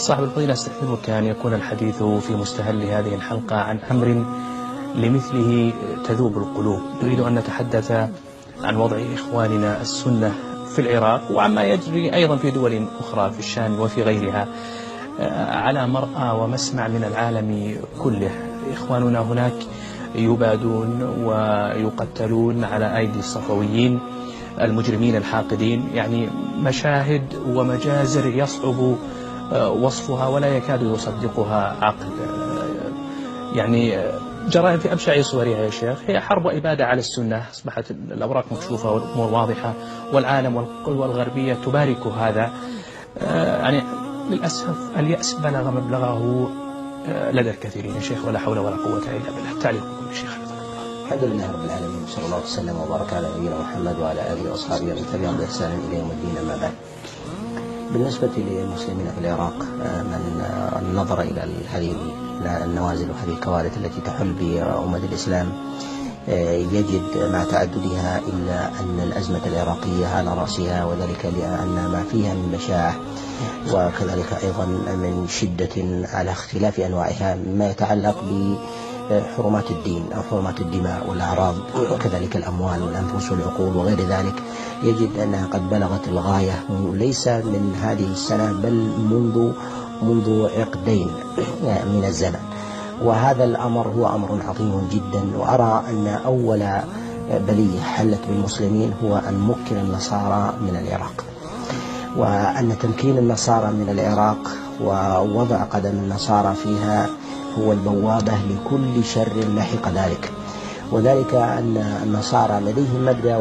صاحب الفضيلة، أستأذنك أن يكون الحديث في مستهل هذه الحلقة عن أمر لمثله تذوب القلوب. نريد أن نتحدث عن وضع إخواننا السنة في العراق وعما يجري أيضا في دول أخرى في الشام وفي غيرها على مرأى ومسمع من العالم كله. إخواننا هناك يبادون ويقتلون على أيدي الصفويين المجرمين الحاقدين، يعني مشاهد ومجازر يصعب وصفها ولا يكاد يصدقها عقل. يعني جرائم في أبشع صورها يا شيخ، هي حرب وإبادة على السنة. أصبحت الأوراق مكشوفة والأمور واضحة والعالم والقوى الغربية تبارك هذا. يعني للأسف اليأس بلغ مبلغه لدى الكثيرين يا شيخ، ولا حول ولا قوة إلا بالله. تعليقكم يا شيخ. الحمد لله رب العالمين، صلى الله وسلم وبارك على نبينا محمد وعلى آله وأصحابه ومن تبعهم بإحسان إلى يوم الدين. أما بعد، بالنسبة للمسلمين في العراق، من نظر إلى هذه النوازل وهذه الكوارث التي تحل بأمة الإسلام يجد مع تعددها إلا أن الأزمة العراقية على رأسها، وذلك لأن ما فيها من بشاعة وكذلك أيضا من شدة على اختلاف أنواعها ما يتعلق بحرمات الدين أو حرمات الدماء والأعراض وكذلك الأموال والأنفس والعقول وغير ذلك. يجد أنها قد بلغت الغاية، ليس من هذه السنة بل منذ عقدين من الزمن، وهذا الأمر هو أمر عظيم جدا. وأرى أن أول بلية حلت بالمسلمين هو أن مكن النصارى من العراق، وأن تمكين النصارى من العراق ووضع قدم النصارى فيها هو البوابة لكل شر لحق ذلك. وذلك أن النصارى لديهم مبدأ،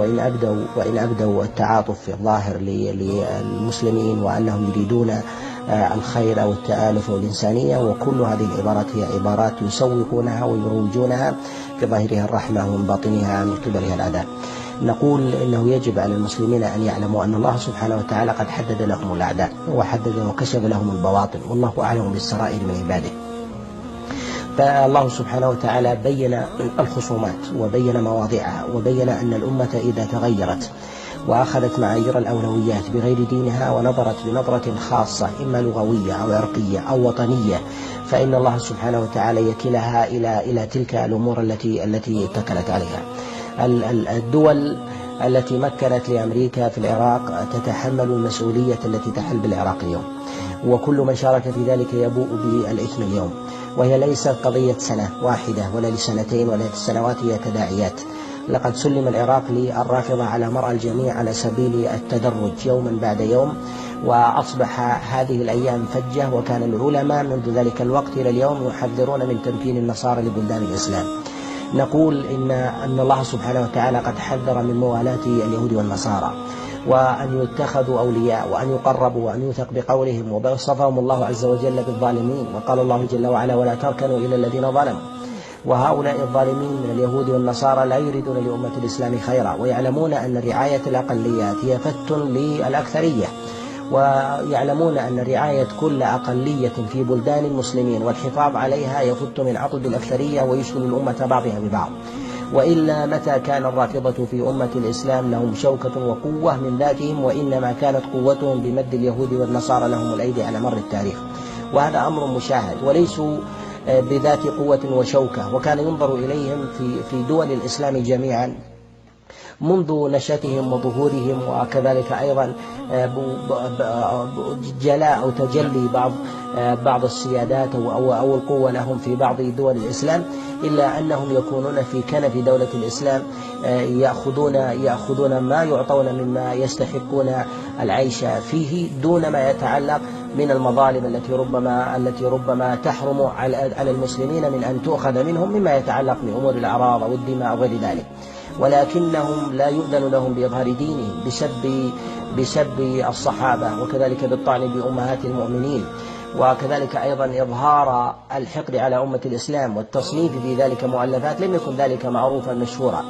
وإن أبدوا التعاطف في الظاهر للمسلمين وأنهم يريدون الخير أو التآلف والإنسانية، وكل هذه العبارات هي عبارات يسوقونها ويروجونها في ظاهرها الرحمة ومن باطنها من قبلها العذاب. نقول إنه يجب على المسلمين أن يعلموا أن الله سبحانه وتعالى قد حدد لهم الأعداء وحدد وكشف لهم البواطن، والله أعلم بالسرائر من عباده. فالله سبحانه وتعالى بين الخصومات وبين مواضعها وبين أن الأمة إذا تغيرت وأخذت معايير الأولويات بغير دينها ونظرت بنظرة خاصة إما لغوية أو عرقية أو وطنية، فإن الله سبحانه وتعالى يكلها إلى تلك الأمور التي اتكلت عليها. الدول التي مكنت لأمريكا في العراق تتحمل المسؤولية التي تحل بالعراق اليوم، وكل من شارك في ذلك يبوء بالإثم اليوم. وهي ليست قضية سنة واحدة ولا لسنتين ولا لسنوات، هي تداعيات. لقد سلم العراق للرافضة على مرأى الجميع على سبيل التدرج يوما بعد يوم، وأصبح هذه الأيام فجة، وكان العلماء منذ ذلك الوقت إلى اليوم يحذرون من تمكين النصارى لبلدان الإسلام. نقول إن الله سبحانه وتعالى قد حذر من موالاة اليهود والنصارى، وأن يتخذوا أولياء وأن يقربوا وأن يوثق بقولهم، ووصفهم الله عز وجل بالظالمين، وقال الله جل وعلا: ولا تركنوا إلى الذين ظلموا. وهؤلاء الظالمين من اليهود والنصارى لا يريدون لأمة الإسلام خيرا، ويعلمون أن رعاية الأقليات هي فت للأكثرية، ويعلمون أن رعاية كل أقلية في بلدان المسلمين والحفاظ عليها يفت من عضد الأكثرية ويشغل الأمة بعضها ببعض. وإلا متى كان الرافضة في أمة الإسلام لهم شوكة وقوة من ذاتهم، وإنما كانت قوتهم بمد اليهود والنصارى لهم الأيدي على مر التاريخ، وهذا أمر مشاهد، وليسوا بذات قوة وشوكة. وكان ينظر إليهم في دول الإسلام جميعا منذ نشأتهم وظهورهم، وكذلك أيضا جلاء أو تجلي بعض السيادات أو القوة لهم في بعض دول الإسلام، إلا أنهم يكونون في كنف دولة الإسلام يأخذون ما يعطون مما يستحقون العيش فيه، دون ما يتعلق من المظالم التي ربما تحرم على المسلمين من أن تؤخذ منهم، مما يتعلق بأمور الأعراض أو الدماء أو غير ذلك. ولكنهم لا يؤذن لهم بإظهار دينهم بسب الصحابة، وكذلك بالطعن بأمهات المؤمنين، وكذلك أيضا إظهار الحقد على أمة الإسلام والتصنيف في ذلك مؤلفات لم يكن ذلك معروفا مشهورا.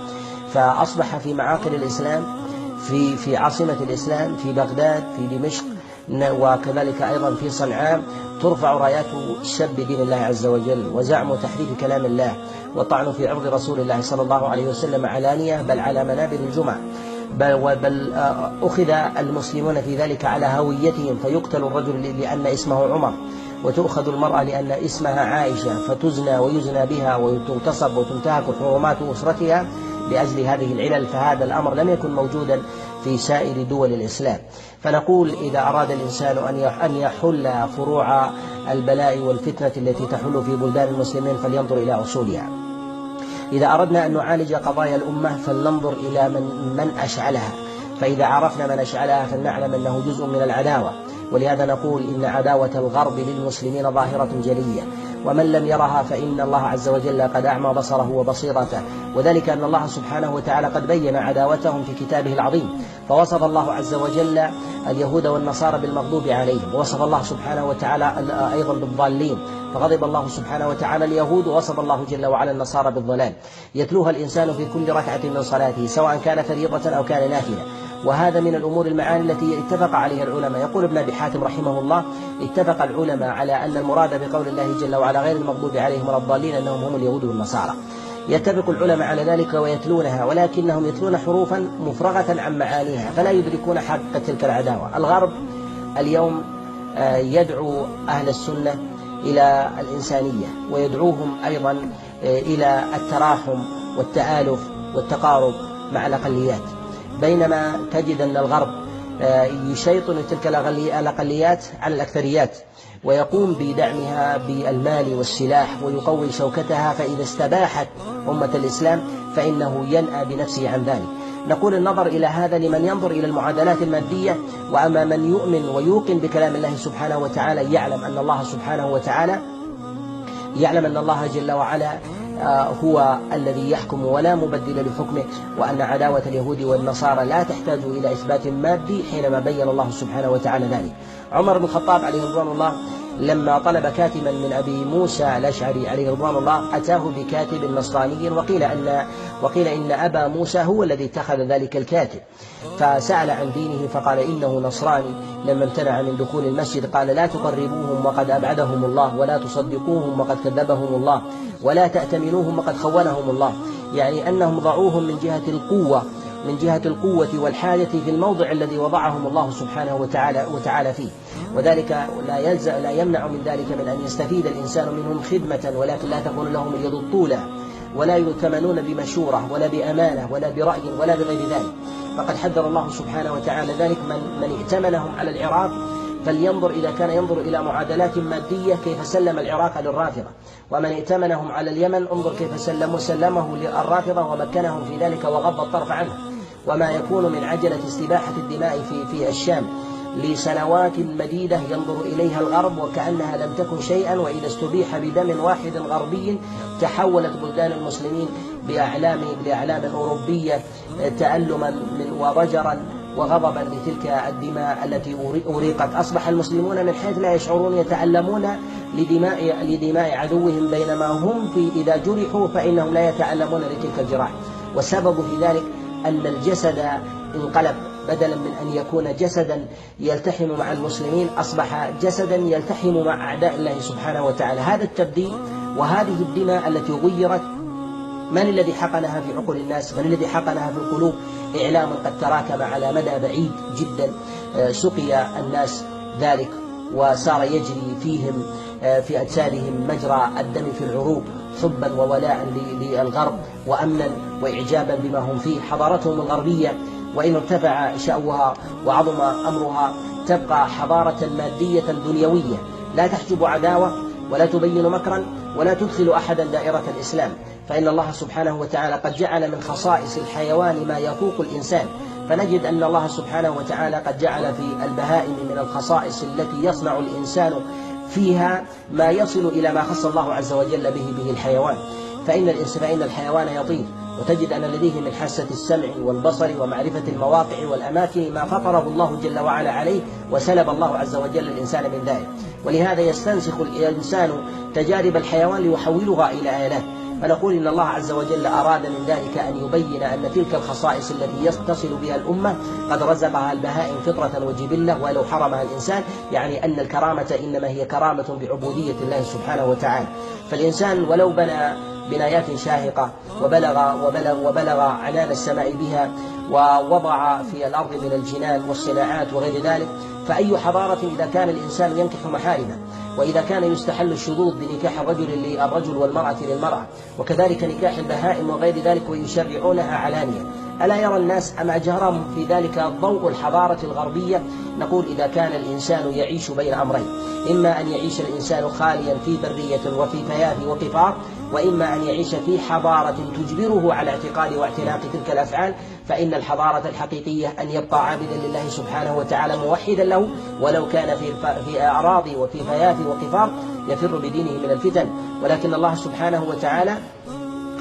فأصبح في معاقل الإسلام في عاصمة الإسلام في بغداد في دمشق وكذلك أيضا في صنعاء ترفع رايات سب دين الله عز وجل وزعم تحريف كلام الله وطعن في عرض رسول الله صلى الله عليه وسلم علانية، بل على منابر الجمعة. بل أخذ المسلمون في ذلك على هويتهم، فيقتل الرجل لأن اسمه عمر، وتؤخذ المرأة لأن اسمها عائشة فتزنى ويزنى بها وتغتصب وتنتهك حرمات أسرتها لأجل هذه العلل. فهذا الأمر لم يكن موجودا في سائر دول الإسلام. فنقول إذا أراد الإنسان أن يحل فروع البلاء والفتنة التي تحل في بلدان المسلمين فلينظر إلى أصولها. إذا أردنا أن نعالج قضايا الأمة فلننظر إلى من أشعلها، فإذا عرفنا من أشعلها فلنعلم أنه جزء من العداوة. ولهذا نقول إن عداوة الغرب للمسلمين ظاهرة جلية، ومن لم يرها فإن الله عز وجل قد أعمى بصره وبصيرته، وذلك أن الله سبحانه وتعالى قد بين عداوتهم في كتابه العظيم، فوصف الله عز وجل اليهود والنصارى بالمغضوب عليهم، ووصف الله سبحانه وتعالى أيضا بالضالين، فغضب الله سبحانه وتعالى اليهود، ووصف الله جل وعلا النصارى بالضلال. يتلوها الإنسان في كل ركعة من صلاته سواء كان فريضة أو كان نافلة، وهذا من الأمور المعاني التي اتفق عليها العلماء. يقول ابن أبي حاتم رحمه الله: اتفق العلماء على أن المراد بقول الله جل وعلا غير المغضوب عليهم ولا الضالين أنهم هم اليهود والنصارى. يتفق العلماء على ذلك ويتلونها، ولكنهم يتلون حروفا مفرغة عن معانيها فلا يدركون حق تلك العداوة. الغرب اليوم يدعو أهل السنة إلى الإنسانية، ويدعوهم أيضا إلى التراحم والتآلف والتقارب مع الأقليات، بينما تجد أن الغرب يشيطن تلك الأقليات على الأكثريات، ويقوم بدعمها بالمال والسلاح ويقوي شوكتها، فإذا استباحت أمة الإسلام فإنه ينأى بنفسه عن ذلك. نقول النظر إلى هذا لمن ينظر إلى المعادلات المادية، وأما من يؤمن ويوقن بكلام الله سبحانه وتعالى يعلم أن الله سبحانه وتعالى يعلم أن الله جل وعلا هو الذي يحكم ولا مبدل لحكمه، وأن عداوة اليهود والنصارى لا تحتاج إلى إثبات مادي حينما بين الله سبحانه وتعالى ذلك. عمر بن الخطاب عليه رضوان الله لما طلب كاتبا من أبي موسى الأشعري عليه رضوان الله أتاه بكاتب نصراني، وقيل إن أبا موسى هو الذي اتخذ ذلك الكاتب، فسأل عن دينه فقال إنه نصراني. لما امتنع من دخول المسجد قال: لا تقربوهم وقد أبعدهم الله، ولا تصدقوهم وقد كذبهم الله، ولا تأتمنوهم وقد خونهم الله، يعني أنهم ضعوهم من جهة القوة والحاجة في الموضع الذي وضعهم الله سبحانه وتعالى فيه. وذلك لا يمنع من ذلك من أن يستفيد الإنسان منهم خدمة، ولكن لا تكون لهم اليد الطولة، ولا يؤتمنون بمشورة ولا بأمانة ولا برأي ولا بغير ذلك. فقد حذر الله سبحانه وتعالى ذلك. من ائتمنهم على العراق فلينظر إذا كان ينظر إلى معادلات مادية كيف سلم العراق للرافضة، ومن ائتمنهم على اليمن انظر كيف سلمه للرافضة ومكنهم في ذلك وغض الطرف عنه. وما يكون من عجلة استباحة الدماء في الشام لسنوات مديدة ينظر إليها الغرب وكأنها لم تكن شيئا، وإذا استبيح بدم واحد غربي تحولت بلدان المسلمين بأعلام أوروبية تألما وضجرا وغضبا لتلك الدماء التي أريقت. أصبح المسلمون من حيث لا يشعرون يتألمون لدماء عدوهم، بينما هم إذا جرحوا فإنهم لا يتألمون لتلك الجراح. والسبب في ذلك أن الجسد انقلب، بدلا من أن يكون جسدا يلتحم مع المسلمين أصبح جسدا يلتحم مع أعداء الله سبحانه وتعالى. هذا التبديل وهذه الدماء التي غيرت من الذي حقنها في عقول الناس؟ من الذي حقنها في القلوب؟ إعلام قد تراكم على مدى بعيد جدا، سقي الناس ذلك وصار يجري فيهم في أجسادهم مجرى الدم في العروق، حبا وولاء للغرب وأمنا وإعجابا بما هم فيه. حضارتهم الغربية وإن ارتفع شأوها وعظم أمرها تبقى حضارة مادية دنيوية لا تحجب عداوة ولا تبين مكرا ولا تدخل أحدا دائرة الإسلام. فإن الله سبحانه وتعالى قد جعل من خصائص الحيوان ما يفوق الإنسان، فنجد أن الله سبحانه وتعالى قد جعل في البهائم من الخصائص التي يصنع الإنسان فيها ما يصل إلى ما خص الله عز وجل به الحيوان. فإن الحيوان يطير، وتجد أن لديه من حاسة السمع والبصر ومعرفة المواقع والأماكن ما فطره الله جل وعلا عليه، وسلب الله عز وجل الإنسان من ذلك. ولهذا يستنسخ الإنسان تجارب الحيوان ليحولها إلى آلات. فنقول إن الله عز وجل أراد من ذلك أن يبين أن تلك الخصائص التي يتصل بها الأمة قد رزقها البهائم فطرة وجبلة ولو حرمها الإنسان، يعني أن الكرامة إنما هي كرامة بعبودية الله سبحانه وتعالى. فالإنسان ولو بنى بنايات شاهقة وبلغ عنان السماء بها ووضع في الأرض من الجنان والصناعات وغير ذلك، فأي حضارة إذا كان الإنسان ينكح محارمه، وإذا كان يستحل الشذوذ بنكاح الرجل للرجل والمرأة للمرأة، وكذلك نكاح البهائم وغير ذلك، ويشرعونها علانية، ألا يرى الناس أم أجهرهم في ذلك ضوء الحضارة الغربية؟ نقول إذا كان الإنسان يعيش بين أمرين، إما أن يعيش الإنسان خاليا في برية وفي فيافي وقفار، وإما أن يعيش في حضارة تجبره على اعتقاد واعتناق تلك الأفعال، فإن الحضارة الحقيقية أن يبقى عابدا لله سبحانه وتعالى موحدا له، ولو كان في أعراض وفي فيافي وقفار يفر بدينه من الفتن. ولكن الله سبحانه وتعالى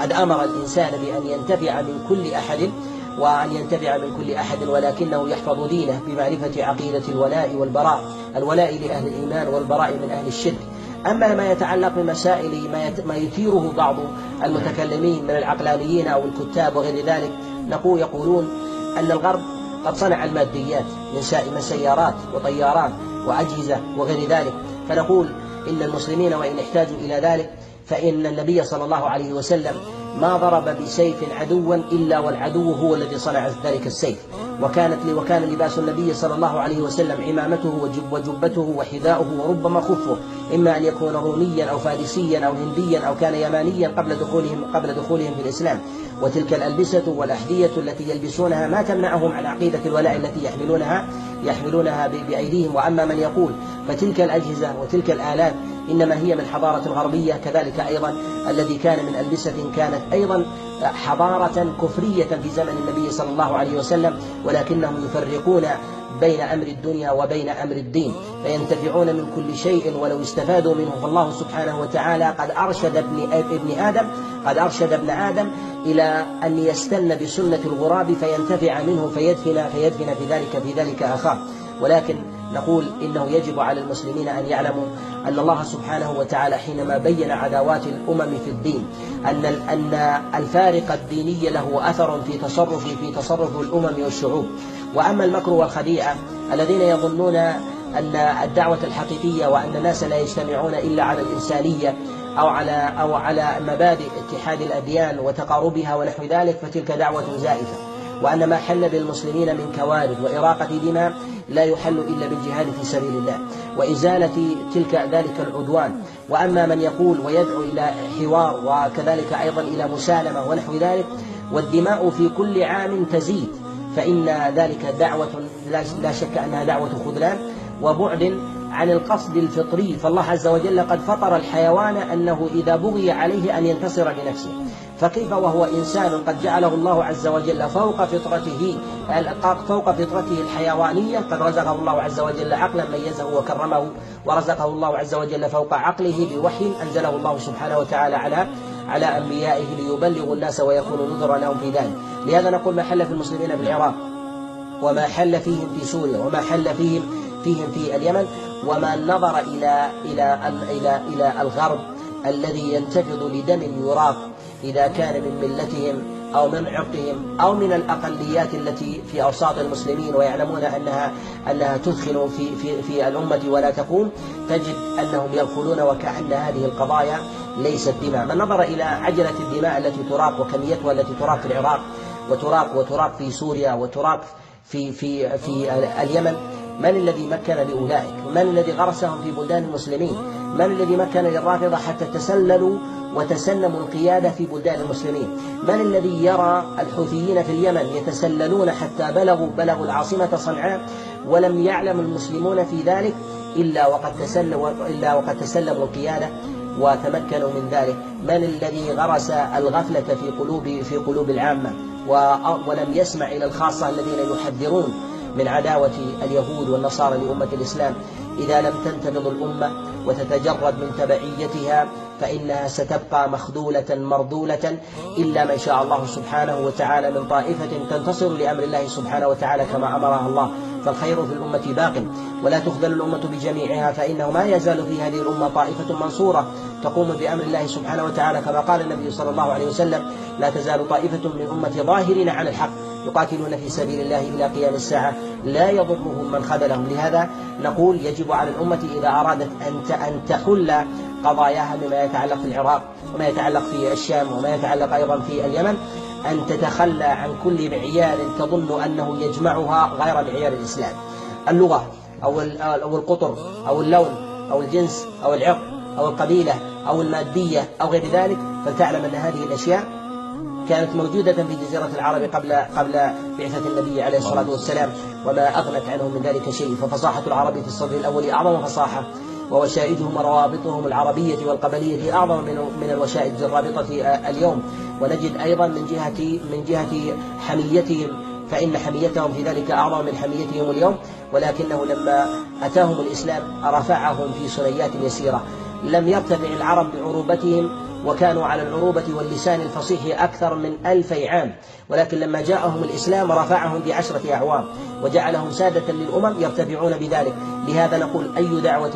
قد أمر الإنسان بأن ينتفع من كل أحد، وأن ينتفع من كل أحد، ولكنه يحفظ دينه بمعرفة عقيدة الولاء والبراء، الولاء لأهل الإيمان والبراء من أهل الشرك. أما ما يتعلق بمسائل ما يثيره بعض المتكلمين من العقلانيين أو الكتاب وغير ذلك، يقولون أن الغرب قد صنع الماديات من سيارات وطيارات وأجهزة وغير ذلك، فنقول إن المسلمين وإن احتاجوا إلى ذلك فإن النبي صلى الله عليه وسلم ما ضرب بسيف عدوا إلا والعدو هو الذي صنع ذلك السيف، وكان لباس النبي صلى الله عليه وسلم عمامته وجبته وحذاؤه وربما خفه، إما أن يكون روميا أو فارسيا أو هنديا أو كان يمانيا قبل دخولهم في الإسلام. وتلك الألبسة والأحذية التي يلبسونها ما تمنعهم عن عقيدة الولاء التي يحملونها بأيديهم. وأما من يقول فتلك الأجهزة وتلك الآلات إنما هي من حضارة غربية، كذلك أيضا الذي كان من ألبسة كانت أيضا حضارة كفرية في زمن النبي صلى الله عليه وسلم، ولكنهم يفرقون بين أمر الدنيا وبين أمر الدين، فينتفعون من كل شيء ولو استفادوا منه. فالله سبحانه وتعالى قد أرشد ابن آدم إلى أن يستن بسنة الغراب فينتفع منه فيدفن في ذلك أخاه. ولكن نقول إنه يجب على المسلمين أن يعلموا أن الله سبحانه وتعالى حينما بين عداوات الأمم في الدين أن الفارق الديني له أثر في تصرف الأمم والشعوب. وأما المكر والخديعة الذين يظنون أن الدعوة الحقيقية وأن الناس لا يجتمعون إلا على الإنسانية أو على مبادئ اتحاد الأديان وتقاربها ونحو ذلك، فتلك دعوة زائفة. وأن ما حل بالمسلمين من كوارث وإراقة دماء لا يحل إلا بالجهاد في سبيل الله وإزالة ذلك العدوان. وأما من يقول ويدعو إلى حوار وكذلك أيضا إلى مسالمة ونحو ذلك، والدماء في كل عام تزيد، فإن ذلك دعوة لا شك أنها دعوة خذلان وبعد عن القصد الفطري. فالله عز وجل قد فطر الحيوان أنه إذا بغي عليه أن ينتصر بنفسه، فكيف وهو إنسان قد جعله الله عز وجل فوق فطرته الحيوانية، قد رزقه الله عز وجل عقلا ميزه وكرمه، ورزقه الله عز وجل فوق عقله بوحي أنزله الله سبحانه وتعالى على أنبيائه ليبلغوا الناس ويكونوا نذرا لهم في ذلك. لهذا نقول ما حل في المسلمين في العراق، وما حل فيهم في سوريا، وما حل فيهم في اليمن، وما نظر إلى الغرب الذي ينتفض لدم يراق إذا كان من ملتهم أو من عرقهم أو من الأقليات التي في أوساط المسلمين، ويعلمون أنها تدخل في الأمة ولا تقوم، تجد أنهم يدخلون وكأن هذه القضايا ليست دماء. من نظر إلى عجلة الدماء التي تراق وكميتها التي تراق في العراق وتراق في سوريا وتراق في اليمن، من الذي مكن لأولئك؟ من الذي غرسهم في بلدان المسلمين؟ من الذي مكن للرافضة حتى تسللوا وتسنموا القيادة في بلدان المسلمين؟ من الذي يرى الحوثيين في اليمن يتسللون حتى بلغوا العاصمة صنعاء، ولم يعلم المسلمون في ذلك إلا وقد تسلموا القيادة وتمكنوا من ذلك؟ من الذي غرس الغفلة في قلوب العامة ولم يسمع إلى الخاصة الذين يحذرون من عداوة اليهود والنصارى لأمة الإسلام؟ إذا لم تنتبض الأمة وتتجرد من تبعيتها فإنها ستبقى مخذولة مرذولة، إلا من شاء الله سبحانه وتعالى من طائفة تنتصر لأمر الله سبحانه وتعالى كما أمرها الله. فالخير في الأمة باق ولا تخذل الأمة بجميعها، فإنه ما يزال في هذه الأمة طائفة منصورة تقوم بأمر الله سبحانه وتعالى، كما قال النبي صلى الله عليه وسلم: لا تزال طائفة من أمتي ظاهرين على الحق يقاتلون في سبيل الله إلى قيام الساعة لا يضرهم من خذلهم. لهذا نقول يجب على الأمة إذا أرادت أن تحل قضاياها مما يتعلق في العراق وما يتعلق في الشام وما يتعلق أيضا في اليمن أن تتخلى عن كل معيار تظن أنه يجمعها غير معيار الإسلام، اللغة أو القطر أو اللون أو الجنس أو العرق أو القبيلة أو المادية أو غير ذلك، فلتعلم أن هذه الأشياء كانت موجودة في جزيرة العرب قبل بعثة النبي عليه الصلاة والسلام، وما أغنت عنهم من ذلك شيء. ففصاحة العرب في الصدر الأول أعظم فصاحة، ووشائجهم وروابطهم العربية والقبلية أعظم من الوشائج الرابطة اليوم. ونجد أيضا من جهة حميتهم، فإن حميتهم في ذلك أعظم من حميتهم اليوم، ولكنه لما أتاهم الإسلام رفعهم في ثنيات يسيرة. لم يرتفع العرب بعروبتهم، وكانوا على العروبة واللسان الفصيح أكثر من 2000 عام، ولكن لما جاءهم الإسلام رفعهم ب10 أعوام وجعلهم سادة للأمم يرتفعون بذلك. لهذا نقول أي دعوة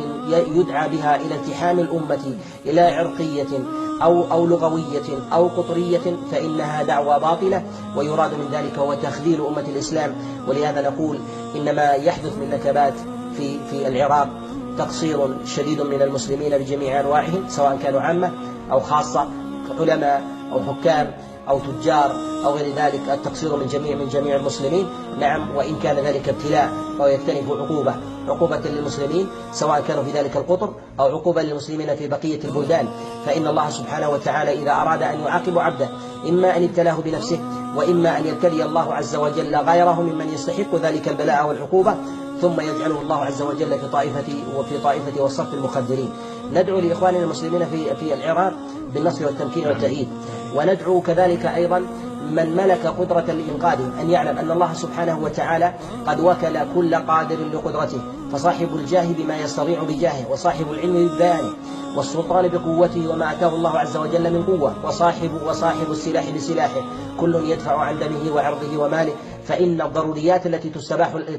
يدعى بها إلى التحام الأمة إلى عرقية أو لغوية أو قطرية فإنها دعوة باطلة، ويراد من ذلك هو تخذيل أمة الإسلام. ولهذا نقول إن ما يحدث من نكبات في العراق تقصير شديد من المسلمين بجميع أنواعهم، سواء كانوا عامة أو خاصة، علماء أو حكام أو تجار أو غير ذلك، التقصير من جميع المسلمين. نعم، وإن كان ذلك ابتلاء أو يكتنف عقوبة للمسلمين، سواء كانوا في ذلك القطر أو عقوبة للمسلمين في بقية البلدان. فإن الله سبحانه وتعالى إذا أراد أن يعاقب عبده إما أن ابتلاه بنفسه، وإما أن يبتلي الله عز وجل غيره ممن يستحق ذلك البلاء والعقوبة، ثم يجعله الله عز وجل في طائفة والصف المخذلين. ندعو لإخواننا المسلمين في العراق بالنصر والتمكين والتأييد، وندعو كذلك أيضا من ملك قدرة لإنقاذهم أن يعلم أن الله سبحانه وتعالى قد وكل كل قادر لقدرته، فصاحب الجاه بما يستطيع بجاهه، وصاحب العلم ببيانه، والسلطان بقوته وما أتاه الله عز وجل من قوة، وصاحب السلاح بسلاحه، كل يدفع عن دمه وعرضه وماله. فإن الضروريات التي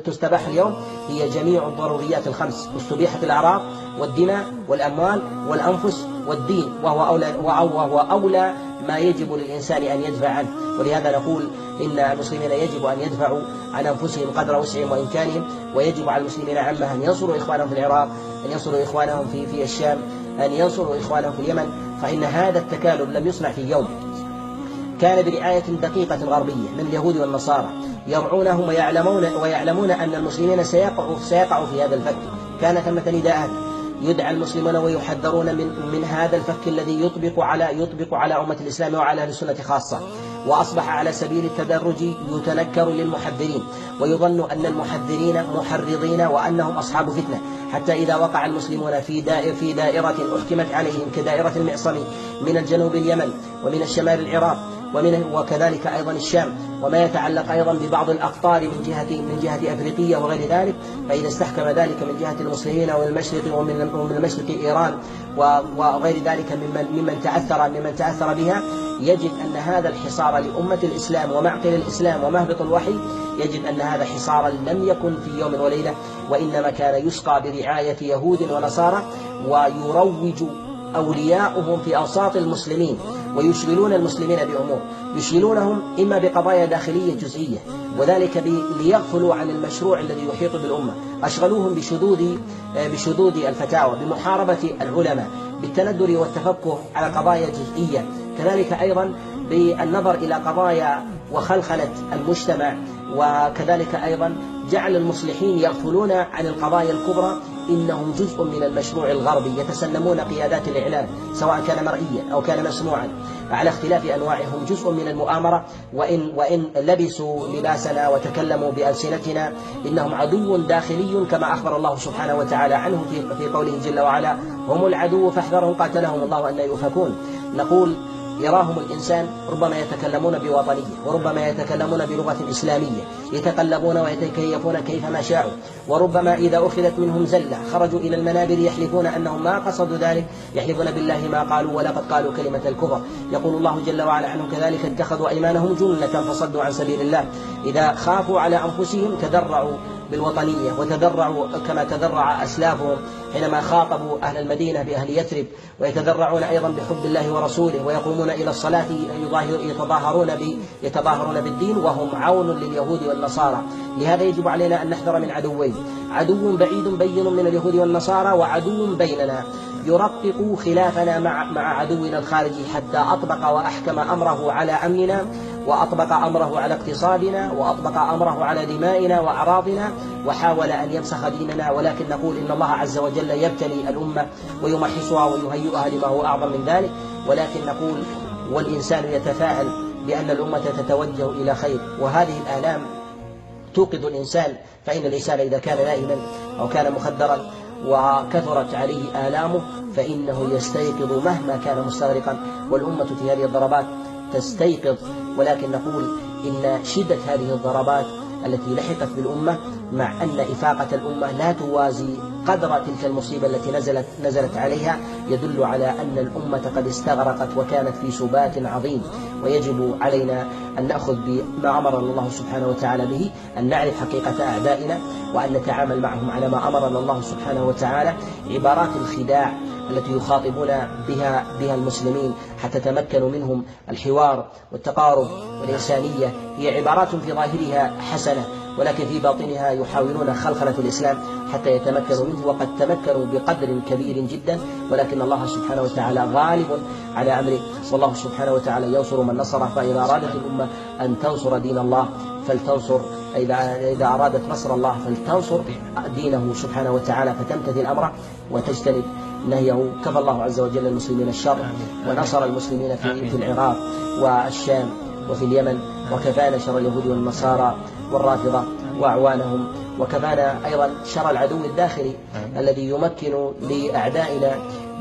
تستباح اليوم هي جميع الضروريات الخمس، استبيحت الأعراض والدماء والأموال والأنفس والدين، وهو أولى ما يجب للإنسان أن يدفع عنه. ولهذا نقول إن المسلمين يجب أن يدفعوا عن أنفسهم قدر وسعهم وإمكانهم، ويجب على المسلمين عامة أن ينصروا إخوانهم في العراق، أن ينصروا إخوانهم في الشام، أن ينصروا إخوانهم في اليمن. فإن هذا التكالب لم يصنع في يوم، كان برعاية دقيقة غربية من اليهود والنصارى يرعونهم ويعلمون أن المسلمين سيقعوا في هذا الفك. كان ثمة نداءات يدعى المسلمون ويحذرون من هذا الفك الذي يطبق على أمة الإسلام وعلى أهل السنة خاصة، وأصبح على سبيل التدرج يتنكر للمحذرين، ويظن أن المحذرين محرضين وأنهم أصحاب فتنة، حتى إذا وقع المسلمون في دائرة أحكمت عليهم كدائرة المعصم من الجنوب اليمن ومن الشمال العراق وكذلك أيضا الشام، وما يتعلق أيضا ببعض الأقطار من جهة أفريقيا وغير ذلك، فإذا استحكم ذلك من جهة المسلمين ومن المشرق إيران وغير ذلك ممن تأثر بها، يجد أن هذا الحصار لأمة الإسلام ومعقل الإسلام ومهبط الوحي، يجد أن هذا حصارا لم يكن في يوم وليلة، وإنما كان يسقى برعاية يهود ونصارى، ويروج أولياؤهم في أوساط المسلمين ويشغلون المسلمين بأمور، يشغلونهم إما بقضايا داخلية جزئية، وذلك ليغفلوا عن المشروع الذي يحيط بالأمة. أشغلوهم بشذوذ الفتاوى، بمحاربة العلماء، بالتندر والتفكه على قضايا جزئية، كذلك أيضا بالنظر إلى قضايا وخلخلة المجتمع، وكذلك أيضا جعل المصلحين يغفلون عن القضايا الكبرى. إنهم جزء من المشروع الغربي، يتسنمون قيادات الإعلام سواء كان مرئيا أو كان مسموعا على اختلاف أنواعهم، جزء من المؤامرة. وإن لبسوا لباسنا وتكلموا بألسنتنا إنهم عدو داخلي، كما أخبر الله سبحانه وتعالى عنه في قوله جل وعلا: هم العدو فاحذرهم قاتلهم الله أن يؤفكون. نقول يراهم الإنسان ربما يتكلمون بوطنية، وربما يتكلمون بلغة إسلامية، يتقلبون ويتكيفون كيفما شاءوا، وربما إذا أخذت منهم زلة خرجوا إلى المنابر يحلفون أنهم ما قصدوا ذلك، يحلفون بالله ما قالوا ولقد قالوا كلمة الكفر. يقول الله جل وعلا عنهم: كذلك اتخذوا أيمانهم جنة فصدوا عن سبيل الله. إذا خافوا على أنفسهم تدرعوا بالوطنية، وتدرعوا كما تدرع أسلافهم حينما خاطبوا أهل المدينة بأهل يثرب، ويتدرعون أيضا بحب الله ورسوله، ويقومون إلى الصلاة يتظاهرون بالدين، وهم عون لليهود والنصارى. لهذا يجب علينا أن نحذر من عدوين: عدو بعيد بين من اليهود والنصارى، وعدو بيننا يرقق خلافنا مع عدونا الخارجي، حتى أطبق وأحكم أمره على أمننا وأطبق أمره على اقتصادنا، وأطبق أمره على دمائنا وأعراضنا، وحاول أن يمسخ ديننا. ولكن نقول إن الله عز وجل يبتلي الأمة ويمحصها ويهيئها لما هو أعظم من ذلك. ولكن نقول والإنسان يتفاءل بأن الأمة تتوجه إلى خير، وهذه الآلام توقظ الإنسان. فإن الإنسان إذا كان نائما أو كان مخدرا وكثرت عليه آلامه فإنه يستيقظ مهما كان مستغرقا، والأمة في هذه الضربات تستيقظ. ولكن نقول إن شدة هذه الضربات التي لحقت بالأمة مع أن إفاقة الأمة لا توازي قدر تلك المصيبة التي نزلت عليها، يدل على أن الأمة قد استغرقت وكانت في سبات عظيم. ويجب علينا أن نأخذ بما أمرنا الله سبحانه وتعالى به، أن نعرف حقيقة أعدائنا وأن نتعامل معهم على ما أمرنا الله سبحانه وتعالى. عبارات الخداع التي يخاطبون بها المسلمين حتى تمكنوا منهم الحوار والتقارب والإنسانية هي عبارات في ظاهرها حسنة، ولكن في باطنها يحاولون خلخلة الإسلام حتى يتمكنوا منه، وقد تمكنوا بقدر كبير جدا، ولكن الله سبحانه وتعالى غالب على أمره، والله سبحانه وتعالى ينصر من نصره. فإذا أرادت الأمة أن تنصر دين الله فلتنصر، إذا أرادت نصر الله فلتنصر دينه سبحانه وتعالى، فتمتثل أمره وتجتنب نهيه. كفى الله عز وجل المسلمين الشر ونصر المسلمين في العراق والشام وفي اليمن، وكفانا شر اليهود والنصارى والرافضة وأعوانهم، وكفانا أيضا شر العدو الداخلي الذي يمكن لأعدائنا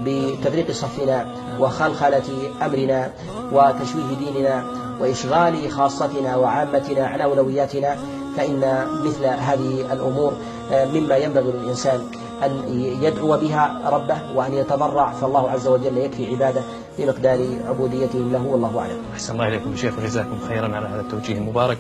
بتفريق صفنا وخلخلة أمرنا وتشويه ديننا وإشغال خاصتنا وعامتنا عن أولوياتنا. فإن مثل هذه الأمور مما ينبغي للإنسان أن يدعو بها ربه وأن يتضرع، فالله عز وجل يكفي عباده بمقدار عبوديتهم له، والله أعلم. أحسن الله إليكم شيخ، وجزاكم خيرا على هذا التوجيه المبارك.